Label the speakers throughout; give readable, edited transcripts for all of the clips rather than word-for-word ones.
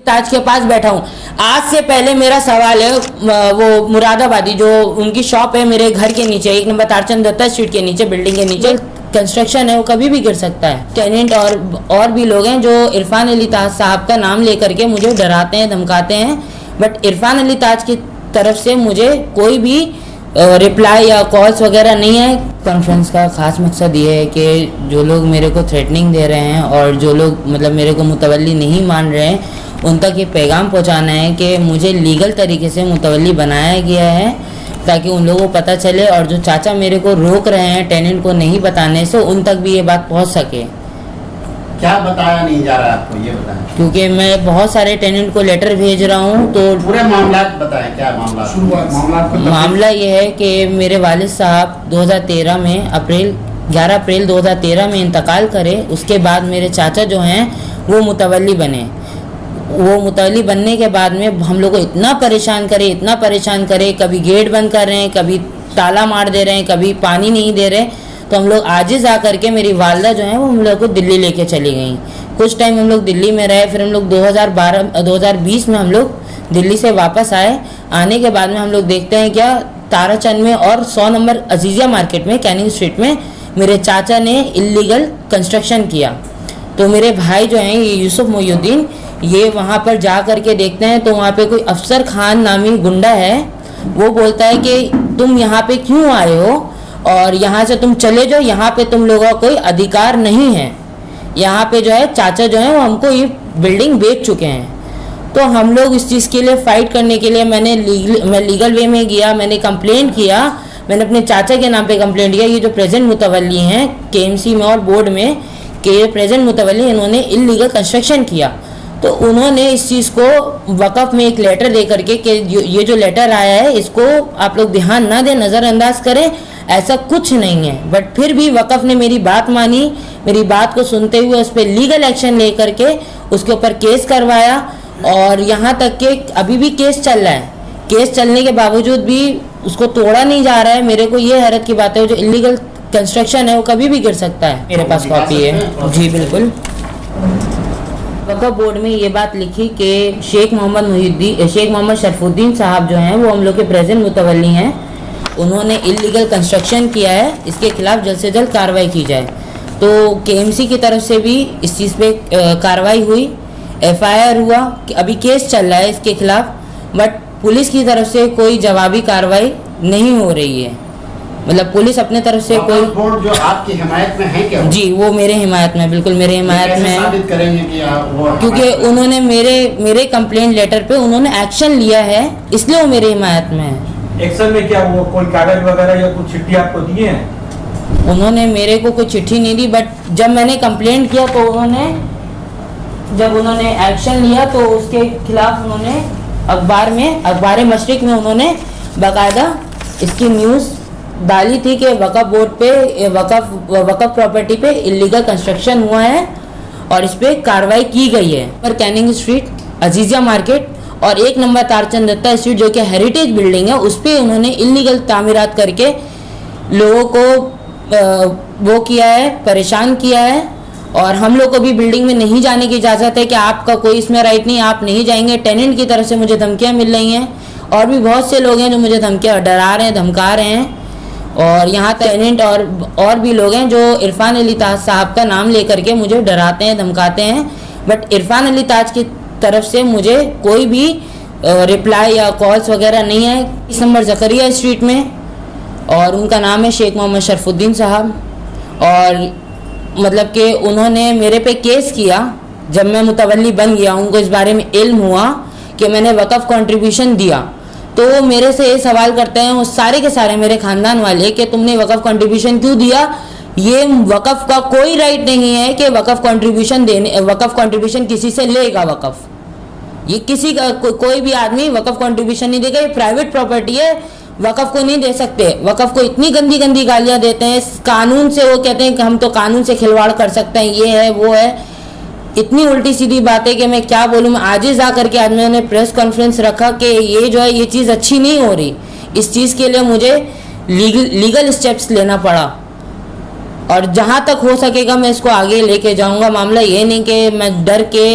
Speaker 1: ताज के पास बैठा हूँ। आज से पहले मेरा सवाल है, वो मुरादाबादी जो उनकी शॉप है मेरे घर के नीचे, 1 नंबर तारचंद दत्ता स्ट्रीट के नीचे, बिल्डिंग के नीचे कंस्ट्रक्शन है, वो कभी भी गिर सकता है। टेनेंट और भी लोग हैं जो इरफान अली ताज साहब का नाम लेकर के मुझे डराते हैं, धमकाते हैं, बट इरफान अली ताज की तरफ से मुझे कोई भी रिप्लाई या कॉल्स वगैरह नहीं है। कॉन्फ्रेंस का खास मकसद ये है कि जो लोग मेरे को थ्रेटनिंग दे रहे हैं और जो लोग मतलब मेरे को मुतवल्ली नहीं मान रहे हैं, उन तक ये पैगाम पहुंचाना है कि मुझे लीगल तरीके से मुतवल्ली बनाया गया है, ताकि उन लोगों को पता चले, और जो चाचा मेरे को रोक रहे हैं टेनेंट को नहीं बताने से, उन तक भी ये बात पहुंच सके।
Speaker 2: क्या बताया नहीं जा रहा है आपको, ये बताएं।
Speaker 1: क्योंकि मैं बहुत सारे टेनेंट को लेटर भेज रहा हूँ, तो
Speaker 2: पूरे मामला बताएं, क्या मामला।
Speaker 1: मामला ये है कि मेरे वालिद साहब 2013 में 11 अप्रैल 2013 में इंतकाल करे। उसके बाद मेरे चाचा जो हैं वो मुतवल्ली बने। वो मुतवल्ली बनने के बाद में हम लोग को इतना परेशान करे, कभी गेट बंद कर रहे हैं, कभी ताला मार दे रहे हैं, कभी पानी नहीं दे रहे। तो हम लोग आजिज़ आकर के मेरी वालदा जो है वो हम लोग को दिल्ली लेके चली गई। कुछ टाइम हम लोग दिल्ली में रहे, फिर हम लोग 2020 में हम लोग दिल्ली से वापस आए। आने के बाद में हम लोग देखते हैं क्या ताराचंद में और 100 नंबर अजीज़िया मार्केट में, कैनिंग स्ट्रीट में मेरे चाचा ने इल्लीगल कंस्ट्रक्शन किया। तो मेरे भाई जो हैं ये यूसुफ मोहिउद्दीन, ये वहाँ पर जा कर के देखते हैं तो वहाँ पे कोई अफसर खान नामी गुंडा है। वो बोलता है कि तुम यहाँ पे क्यों आए हो और यहाँ से तुम चले जाओ, यहाँ पे तुम लोगों का कोई अधिकार नहीं है। यहाँ पे जो है चाचा जो है वो हमको ये बिल्डिंग बेच चुके हैं। तो हम लोग इस चीज़ के लिए फ़ाइट करने के लिए मैं लीगल वे में गया, मैंने कंप्लेंट किया, मैंने अपने चाचा के नाम पे कंप्लेंट किया। ये जो प्रेजेंट मुतवल्ली हैं केएमसी में और बोर्ड में कि प्रेजेंट मुतवल्ली इन्होंने इल्लीगल कंस्ट्रक्शन किया। तो उन्होंने इस चीज़ को वक़फ़ में एक लेटर दे करके कि ये जो लेटर आया है इसको आप लोग ध्यान ना दें, नज़रअंदाज करें, ऐसा कुछ नहीं है। बट फिर भी वक़फ़ ने मेरी बात मानी, मेरी बात को सुनते हुए उस पर लीगल एक्शन ले करके उसके ऊपर केस करवाया, और यहाँ तक कि अभी भी केस चल रहा है। केस चलने के बावजूद भी उसको तोड़ा नहीं जा रहा है। मेरे को ये हैरत की बात है, जो इल्लीगल कंस्ट्रक्शन है वो कभी भी गिर सकता है। मेरे पास कॉपी है जी, बिल्कुल। वक़फ़ बोर्ड में ये बात लिखी कि शेख मोहम्मद शरफुद्दीन साहब जो हैं वो हम लोग के प्रेजेंट मुतवल्ली हैं, उन्होंने इल्लीगल कंस्ट्रक्शन किया है, इसके खिलाफ जल्द से जल्द कार्रवाई की जाए। तो केएमसी की तरफ से भी इस चीज़ पे कार्रवाई हुई, एफआईआर हुआ, अभी केस चल रहा है इसके खिलाफ, बट पुलिस की तरफ से कोई जवाबी कार्रवाई नहीं हो रही है। मतलब पुलिस अपने तरफ से कोई
Speaker 2: बोर्ड जो आपकी हिमायत में है क्या?
Speaker 1: जी, वो मेरे हिमायत में, बिल्कुल मेरे हिमायत में है।
Speaker 2: साबित करेंगे कि वो,
Speaker 1: क्योंकि उन्होंने मेरे कंप्लेंट लेटर पे उन्होंने एक्शन लिया है, इसलिए वो मेरे हिमायत में है।
Speaker 3: एक्शन में क्या वो कोई कागज वगैरह या कुछ चिट्ठी आपको दिए हैं?
Speaker 1: उन्होंने मेरे को कोई चिट्ठी नहीं दी, बट जब मैंने कंप्लेंट किया तो जब उन्होंने एक्शन लिया तो उसके खिलाफ उन्होंने अखबार मशरिक में उन्होंने बाकायदा इसकी न्यूज़ डाली थी कि वक़फ़ बोर्ड पे वक़फ़ प्रॉपर्टी पे इल्लीगल कंस्ट्रक्शन हुआ है और इस पर कार्रवाई की गई है। पर कैनिंग स्ट्रीट, अजीज़िया मार्केट और 1 नंबर तारचंद दत्ता स्ट्रीट जो कि हेरिटेज बिल्डिंग है, उस पर उन्होंने इल्लीगल तामीरात करके लोगों को वो किया है, परेशान किया है। और हम लोग को भी बिल्डिंग में नहीं जाने की इजाज़त है कि आपका कोई इसमें राइट नहीं, आप नहीं जाएंगे। टेनेंट की तरफ से मुझे धमकियाँ मिल रही हैं, और भी बहुत से लोग हैं जो मुझे धमकियाँ डरा रहे हैं, धमका रहे हैं। और यहाँ टेनेंट और भी लोग हैं जो इरफान अली ताज साहब का नाम लेकर के मुझे डराते हैं, धमकाते हैं, बट इरफान अली ताज की तरफ से मुझे कोई भी रिप्लाई या कॉल्स वगैरह नहीं है। 1 नंबर ज़करिया स्ट्रीट में, और उनका नाम है शेख मोहम्मद शरफुद्दीन साहब। और मतलब कि उन्होंने मेरे पे केस किया जब मैं मुतवल्ली बन गया, उनको इस बारे में इल्म हुआ कि मैंने वक़फ़ कंट्रीब्यूशन दिया, तो वो मेरे से ये सवाल करते हैं, वो सारे के सारे मेरे ख़ानदान वाले, कि तुमने वक़फ़ कंट्रीब्यूशन क्यों दिया। ये वक़फ़ का कोई राइट नहीं है कि वक़फ़ कंट्रीब्यूशन किसी से लेगा। वक़फ़ ये किसी का कोई भी आदमी वक़फ़ कंट्रीब्यूशन नहीं देगा, ये प्राइवेट प्रॉपर्टी है, वक़फ़ को नहीं दे सकते। वक़फ़ को इतनी गंदी गंदी गालियाँ देते हैं, कानून से वो कहते हैं कि हम तो कानून से खिलवाड़ कर सकते हैं, ये है वो है। इतनी उल्टी सीधी बात है कि मैं क्या बोलूँ। मैं आज ही जा करके आज मैंने प्रेस कॉन्फ्रेंस रखा कि ये जो है ये चीज़ अच्छी नहीं हो रही। इस चीज़ के लिए मुझे लीगल स्टेप्स लेना पड़ा, और जहाँ तक हो सकेगा मैं इसको आगे लेके जाऊँगा। मामला ये नहीं कि मैं डर के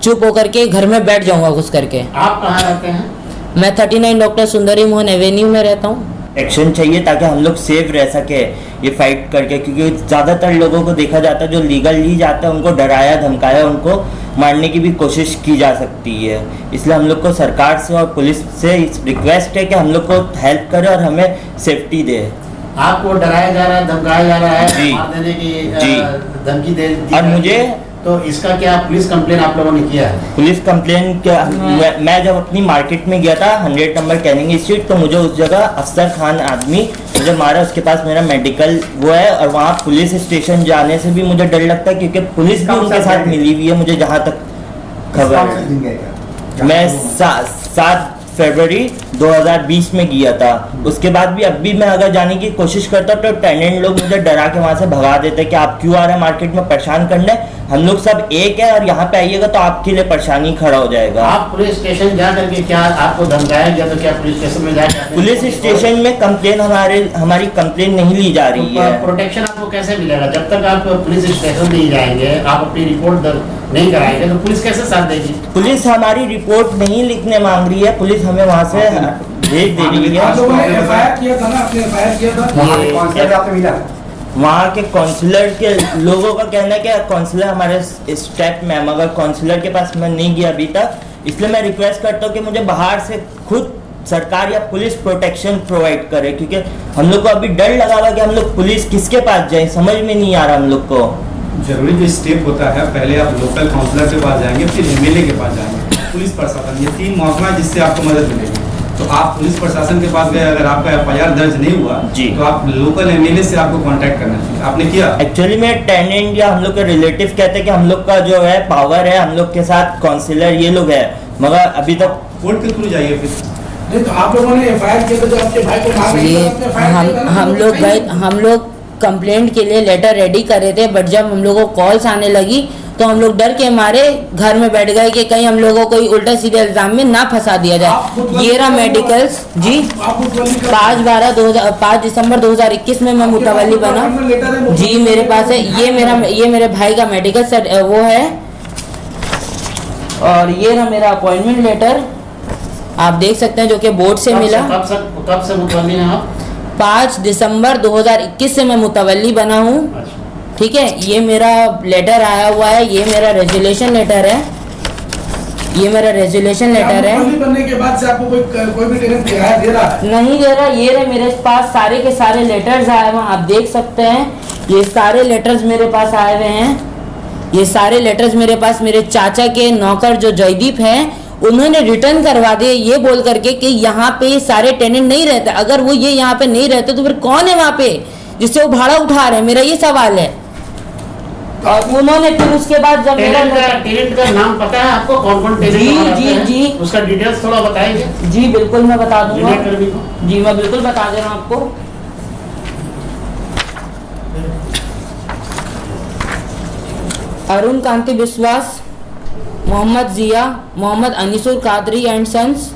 Speaker 1: चुप होकर के घर में बैठ जाऊंगा घुस करके।
Speaker 2: आप कहाँ रहते हैं?
Speaker 1: मैं 39 डॉक्टर सुंदरी मोहन एवेन्यू में रहता हूँ।
Speaker 4: एक्शन चाहिए ताकि हम लोग सेफ रह सके ये फाइट करके, क्योंकि ज़्यादातर लोगों को देखा जाता है जो लीगली जाता है उनको डराया धमकाया, उनको मारने की भी कोशिश की जा सकती है। इसलिए हम लोग को सरकार से और पुलिस से रिक्वेस्ट है कि हम लोग को हेल्प करे और हमें सेफ्टी दे।
Speaker 2: आपको डराया जा रहा है, धमकाया जा रहा है,
Speaker 4: जी।
Speaker 2: मार देने की
Speaker 4: जी।
Speaker 2: धमकी दे दी
Speaker 4: और
Speaker 2: जा रही
Speaker 4: मुझे
Speaker 2: है। तो इसका क्या पुलिस कंप्लेन आप लोगों ने किया है?
Speaker 4: पुलिस कंप्लेन क्या, मैं जब अपनी मार्केट में गया था 100 नंबर कैनिंग स्ट्रीट, तो मुझे उस जगह अफसर खान आदमी मुझे मारा। उसके पास मेरा मेडिकल वो है, और वहाँ पुलिस स्टेशन जाने से भी मुझे डर लगता है क्योंकि पुलिस भी उनके साथ मिली हुई है, मुझे जहाँ तक खबर है। मैं 7 फरवरी 2020 में गया था। उसके बाद भी अब भी मैं अगर जाने की कोशिश करता तो टेनेंट लोग मुझे डरा के वहाँ से भगा देते कि आप क्यों आ रहे हैं मार्केट में परेशान करने, हम लोग सब एक है और यहाँ पे आइएगा तो आपके लिए परेशानी खड़ा हो जाएगा।
Speaker 2: आप पुलिस स्टेशन जा करके क्या आपको धमकाया गया? तो क्या पुलिस स्टेशन में जाकर
Speaker 4: पुलिस स्टेशन में कंप्लेन हमारी कंप्लेन नहीं ली जा रही है।
Speaker 2: प्रोटेक्शन आपको कैसे मिलेगा? जब तक आप पुलिस स्टेशन नहीं जाएंगे, आप अपनी रिपोर्ट दर्ज नहीं कराएंगे, तो पुलिस कैसे साथ देगी?
Speaker 4: पुलिस हमारी रिपोर्ट नहीं लिखने मांग रही है, पुलिस हमें वहाँ से भेज दे रही
Speaker 3: आप लोगों ने
Speaker 4: है।
Speaker 3: एफआईआर किया था ना, आपने एफआईआर किया था?
Speaker 4: वहाँ के काउंसलर के लोगों का कहना है कि काउंसलर हमारे स्टेप में, मगर काउंसलर के पास मैं नहीं गया अभी तक। इसलिए मैं रिक्वेस्ट करता हूँ कि मुझे बाहर से खुद सरकार या पुलिस प्रोटेक्शन प्रोवाइड करे, क्योंकि हम लोग को अभी डर लगा हुआ कि हम लोग पुलिस किसके पास जाए, समझ में नहीं आ रहा हम लोग को।
Speaker 5: जरूरी जो स्टेप होता है, पहले आप लोकल काउंसलर के पास जाएंगे, फिर एमएलए के पास जाएंगे, पुलिस प्रशासन, ये 3 महकमा है जिससे आपको मदद मिलेगी। तो आप पुलिस प्रशासन के पास गए, अगर आपका एफआईआर दर्ज नहीं हुआ
Speaker 4: जी,
Speaker 5: तो आप लोकल एमएलए से आपको कांटेक्ट करना चाहिए। आपने किया?
Speaker 4: एक्चुअली में टेनेंट या हम लोग के रिलेटिव कहते हैं कि हम लोग का जो है पावर है, हम लोग के साथ काउंसलर ये लोग है, मगर अभी तक
Speaker 5: कोर्ट के थ्रू जाइए फिर।
Speaker 3: नहीं, तो आप लोगों ने एफआईआर किया था जो आपके भाई को मार
Speaker 1: ये हम लोग कंप्लेंट के लिए लेटर रेडी कर रहे थे, बट जब हम लोगों को कॉल्स आने लगी तो हम लोग डर के मारे घर में बैठ गए कि कहीं हम लोगों को उल्टा सीधे इल्जाम में ना फंसा दिया जाए। ये रहा मेडिकल्स जी। 5 दिसंबर 2021 में मैं मुतवल्ली बना जी। मेरे पास है ये मेरे भाई का मेडिकल सेट वो है, और ये रहा मेरा अपॉइंटमेंट लेटर, आप देख सकते हैं, जो कि बोर्ड से मिला।
Speaker 2: कब से मुतवल्ली हैं आप?
Speaker 1: 5 दिसंबर 2021 से मैं मुतवल्ली बना हूँ। ठीक है, ये मेरा लेटर आया हुआ है, ये मेरा रेजुलेशन लेटर है, ये मेरा रेजुलेशन लेटर है।
Speaker 3: बनने के बाद से आपको कोई भी टेनेंट किराया दे रहा है?
Speaker 1: नहीं दे रहा। ये रहे मेरे पास सारे के सारे लेटर्स आए हुए हैं, आप देख सकते हैं, ये सारे लेटर्स मेरे पास आए हुए हैं। ये सारे लेटर्स मेरे पास मेरे चाचा के नौकर जो जयदीप हैं उन्होंने रिटर्न करवा दिए, ये बोल करके कि यहाँ पे ये सारे टेनेंट नहीं रहते। अगर वो ये यहाँ पे नहीं रहते तो फिर कौन है वहाँ पे जिससे वो भाड़ा उठा रहे हैं? मेरा ये सवाल है। और उन्होंने फिर उसके बाद जब
Speaker 2: टेनेंट का नाम पता है आपको? कौन टेनेंट?
Speaker 1: जी,
Speaker 2: उसका डिटेल्स थोड़ा बताएंगे?
Speaker 1: जी बिल्कुल मैं बता दूंगा
Speaker 2: को।
Speaker 1: जी, मैं बिल्कुल बता दे रहा हूँ आपको। अरुण कांति विश्वास, मोहम्मद जिया, मोहम्मद अनीसुर कादरी एंड सन्स,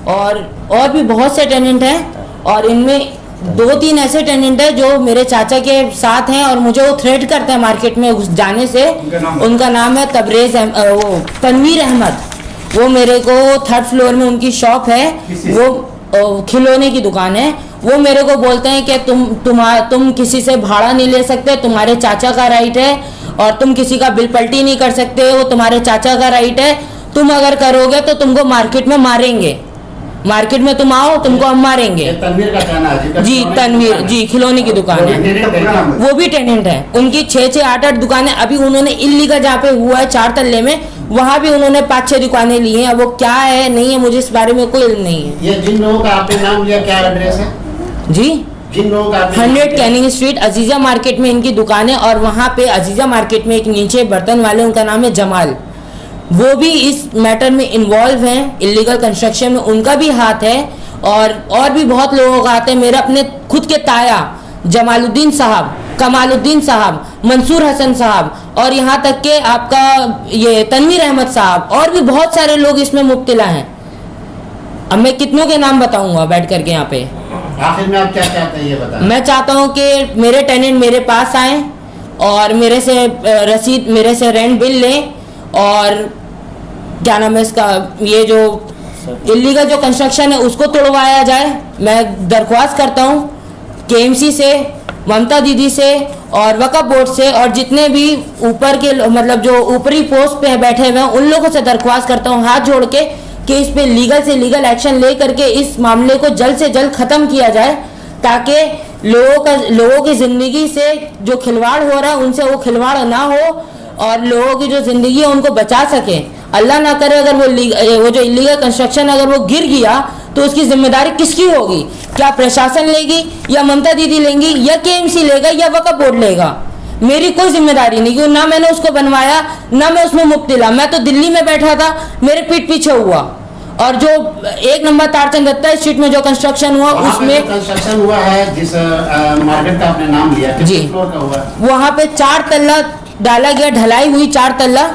Speaker 1: और भी बहुत से टेनेंट हैं, और इनमें 2-3 ऐसे टेनेंट हैं जो मेरे चाचा के साथ हैं और मुझे वो थ्रेट करते हैं मार्केट में घुस जाने से। उनका नाम है वो तनवीर अहमद। वो मेरे को 3rd फ्लोर में उनकी शॉप है, वो खिलौने की दुकान है। वो मेरे को बोलते हैं कि तुम किसी से भाड़ा नहीं ले सकते, तुम्हारे चाचा का राइट है, और तुम किसी का बिल पलटी नहीं कर सकते, वो तुम्हारे चाचा का राइट है। तुम अगर करोगे तो तुमको मार्केट में मारेंगे, मार्केट में तुम आओ तुमको हम मारेंगे।
Speaker 2: तनवीर का कहना है
Speaker 1: जी, तनवीर जी, खिलौने की दुकान है, वो भी टेनेंट है। उनकी 6-6, 8-8 दुकानें, अभी उन्होंने इल्लीगल जहाँ पे हुआ है 4 तल्ले में, वहाँ भी उन्होंने 5-6 दुकानें ली हैं। अब वो क्या है नहीं है मुझे इस बारे में कोई इल्म नहीं है।
Speaker 2: ये जिन लोगों का आपने नाम लिया क्या एड्रेस है
Speaker 1: जी?
Speaker 2: जिन लोगों का
Speaker 1: 100 कैनिंग स्ट्रीट अजीजा मार्केट में इनकी दुकान है, और वहाँ पे अजीजा मार्केट में एक नीचे बर्तन वाले, उनका नाम है जमाल, वो भी इस मैटर में इन्वॉल्व हैं, इलीगल कंस्ट्रक्शन में उनका भी हाथ है, और भी बहुत लोगों का हाथ है। मेरा अपने खुद के ताया जमालुद्दीन साहब, कमालुद्दीन साहब, मंसूर हसन साहब, और यहाँ तक के आपका ये तनवीर अहमद साहब, और भी बहुत सारे लोग इसमें मुब्तिला हैं। अब मैं कितनों के नाम बताऊंगा बैठ करके यहाँ पे।
Speaker 2: आखिर में आप क्या चाहते हैं ये बताएं?
Speaker 1: मैं चाहता हूँ कि मेरे टेनेंट मेरे पास आए और मेरे से रसीद, मेरे से रेंट बिल लें, और क्या नाम है इसका, ये जो इलीगल जो कंस्ट्रक्शन है उसको तोड़वाया जाए। मैं दरख्वास्त करता हूँ केएमसी से, ममता दीदी से और वक्फ बोर्ड से और जितने भी ऊपर के मतलब जो ऊपरी पोस्ट पे बैठे हुए हैं उन लोगों से दरख्वास्त करता हूँ हाथ जोड़ के कि इस पे लीगल से लीगल एक्शन ले करके इस मामले को जल्द से जल्द ख़त्म किया जाए, ताकि लोगों की ज़िंदगी से जो खिलवाड़ हो रहा है उनसे वो खिलवाड़ ना हो और लोगों की जो ज़िंदगी है उनको बचा सके। अल्लाह ना करे अगर वो जो इलीगल कंस्ट्रक्शन अगर वो गिर गया तो उसकी जिम्मेदारी किसकी होगी? क्या प्रशासन लेगी या ममता दीदी लेंगी या केएमसी लेगा या वक्फ बोर्ड लेगा? मेरी कोई जिम्मेदारी नहीं, क्योंकि ना मैंने उसको बनवाया ना मैं उसमें मुब्तिला। मैं तो दिल्ली में बैठा था, मेरे पीठ पीछे हुआ। और जो 1 नंबर तारचंद दत्ता स्ट्रीट में जो कंस्ट्रक्शन हुआ उसमें
Speaker 2: कंस्ट्रक्शन हुआ है जिस मार्केट का आपने नाम लिया,
Speaker 1: जी,
Speaker 2: फ्लोर का हुआ?
Speaker 1: वहाँ पे 4 तल्ला डाला गया, ढलाई हुई 4 तल्ला।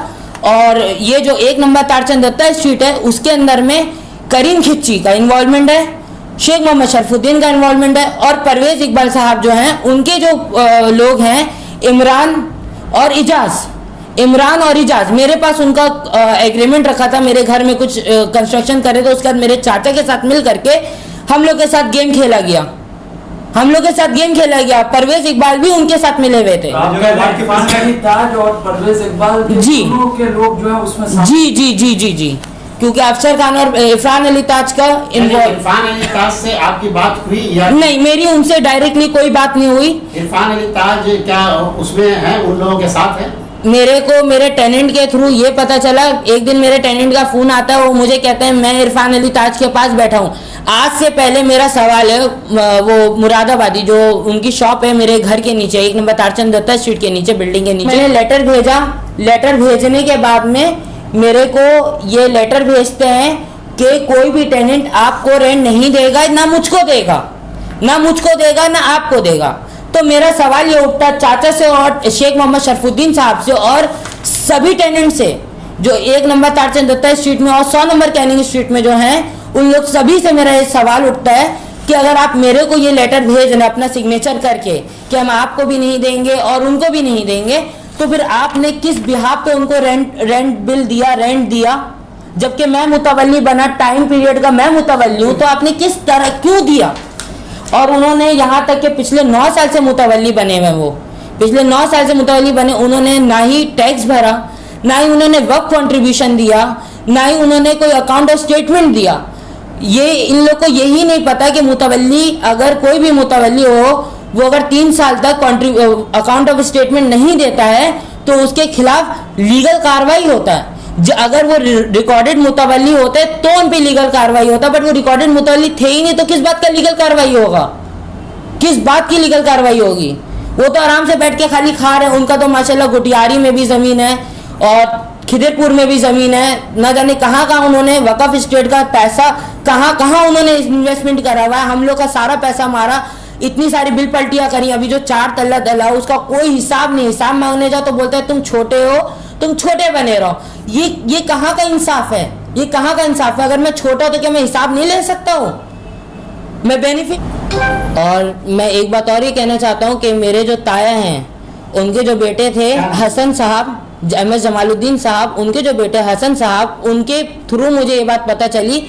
Speaker 1: और ये जो 1 नंबर तारचंद दत्ता स्ट्रीट है उसके अंदर में करीम खिच्ची का इन्वॉल्वमेंट है, शेख मोहम्मद शरफुद्दीन का इन्वॉल्वमेंट है और परवेज इकबाल साहब जो हैं उनके जो लोग हैं इमरान और इजाज। मेरे पास उनका एग्रीमेंट रखा था, मेरे घर में कुछ कंस्ट्रक्शन करे तो उसके बाद मेरे चाचा के साथ मिल करके हम लोग के साथ गेम खेला गया। परवेज इकबाल भी उनके साथ मिले हुए थे।
Speaker 6: ताज और परवेज इकबाल
Speaker 1: जी
Speaker 6: के लोग जो है उसमें
Speaker 1: जी, क्योंकि अफसर खान और इरफान अली ताज का
Speaker 2: इरफान अली ताज से आपकी बात हुई या
Speaker 1: नहीं? मेरी उनसे डायरेक्टली कोई बात नहीं हुई।
Speaker 2: इरफान अली ताज क्या उसमें है, उन लोगों के साथ है?
Speaker 1: मेरे को मेरे टेनेंट के थ्रू ये पता चला, एक दिन मेरे टेनेंट का फोन आता है, वो मुझे कहते हैं मैं इरफान अली ताज के पास बैठा हूँ। आज से पहले मेरा सवाल है, वो मुरादाबादी जो उनकी शॉप है मेरे घर के नीचे 1 नंबर तारचंद दत्ता स्ट्रीट के नीचे बिल्डिंग के नीचे, मैंने लेटर भेजा। लेटर भेजने के बाद में मेरे को ये लेटर भेजते हैं कि कोई भी टेनेंट आपको रेंट नहीं देगा, ना मुझको देगा ना आपको देगा। तो मेरा सवाल ये उठता चाचा से और शेख मोहम्मद शरफुद्दीन साहब से और सभी टेनेंट से जो 1 नंबर तारचंद दत्ता स्ट्रीट में और 100 नंबर कैनिंग स्ट्रीट में जो हैं उन लोग सभी से मेरा ये सवाल उठता है कि अगर आप मेरे को ये लेटर भेज रहे अपना सिग्नेचर करके कि हम आपको भी नहीं देंगे और उनको भी नहीं देंगे, तो फिर आपने किस बिहाफ पे उनको रेंट दिया? जबकि मैं मुतवल्ली बना, टाइम पीरियड का मैं मुतवल्ली हूँ, तो आपने किस तरह क्यों दिया? और उन्होंने यहाँ तक कि पिछले 9 साल से मुतवल्ली बने हुए, वो पिछले 9 साल से मुतवल्ली बने, उन्होंने ना ही टैक्स भरा, ना ही उन्होंने वक्फ कंट्रीब्यूशन दिया, ना ही उन्होंने कोई अकाउंट ऑफ स्टेटमेंट दिया। ये इन लोग को यही नहीं पता कि मुतवल्ली, अगर कोई भी मुतवल्ली हो, वो अगर 3 साल तक अकाउंट ऑफ स्टेटमेंट नहीं देता है तो उसके खिलाफ लीगल कार्रवाई होता है। अगर वो रिकॉर्डेड मुतवल्ली होते तो उन पे लीगल कार्रवाई होता, बट वो रिकॉर्डेड मुतवल्ली थे ही नहीं, तो किस बात का लीगल कार्रवाई होगा? किस बात की लीगल कार्रवाई होगी? वो तो आराम से बैठ के खाली खा रहे हैं। उनका तो माशाल्लाह गुटियारी में भी ज़मीन है और खिदरपुर में भी ज़मीन है, न जाने कहाँ कहाँ उन्होंने वक्फ स्टेट का पैसा कहाँ उन्होंने इन्वेस्टमेंट करा हुआ है। हम लोग का सारा पैसा मारा, इतनी सारी बिल पलटियाँ करी। अभी जो 4 तल्ला दला उसका कोई हिसाब नहीं, हिसाब मांगने जाओ तो बोलते हैं तुम छोटे हो, तुम छोटे बने रहो। ये कहाँ का इंसाफ है? ये कहाँ का इंसाफ है? अगर मैं छोटा तो क्या मैं हिसाब नहीं ले सकता हूँ? मैं बेनिफिट। और मैं एक बात और ये कहना चाहता हूँ कि मेरे जो ताया हैं उनके जो बेटे थे हसन साहब, MS जमालुद्दीन साहब, उनके जो बेटे हसन साहब, उनके थ्रू मुझे ये बात पता चली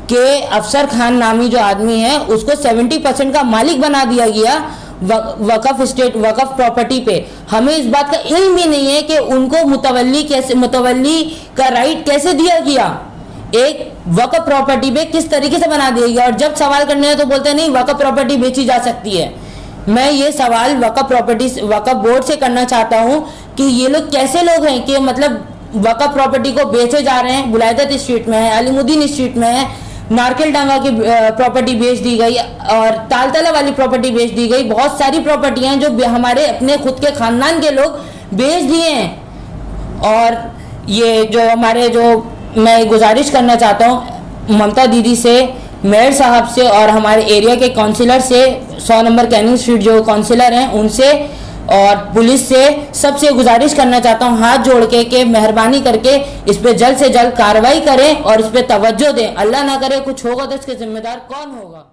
Speaker 1: कि अफसर खान नामी जो आदमी है उसको 70% का मालिक बना दिया गया वक्फ प्रॉपर्टी पे। हमें इस बात का इल्म भी नहीं है कि उनको मुतवल्ली का राइट कैसे दिया गया, एक वक्फ प्रॉपर्टी पे किस तरीके से बना दिया गया। और जब सवाल करने हैं तो बोलते हैं नहीं वक्फ प्रॉपर्टी बेची जा सकती है। मैं ये सवाल वक्फ बोर्ड से करना चाहता हूँ कि ये लोग कैसे लोग हैं कि मतलब वक्फ प्रॉपर्टी को बेचे जा रहे हैं। बुलायदत स्ट्रीट में है, अलीमुद्दीन स्ट्रीट में है, नारकेल डांगा की प्रॉपर्टी बेच दी गई और तालतला वाली प्रॉपर्टी बेच दी गई। बहुत सारी प्रॉपर्टियां जो हमारे अपने खुद के खानदान के लोग बेच दिए हैं। और ये जो हमारे जो मैं गुजारिश करना चाहता हूँ ममता दीदी से, मेयर साहब से और हमारे एरिया के काउंसिलर से, 100 नंबर कैनिंग स्ट्रीट जो काउंसिलर हैं उनसे और पुलिस से, सबसे गुजारिश करना चाहता हूँ हाथ जोड़ के कि मेहरबानी करके इस पे जल्द से जल्द कार्रवाई करें और इस पे तवज्जो दें। अल्लाह ना करे कुछ होगा तो इसके जिम्मेदार कौन होगा?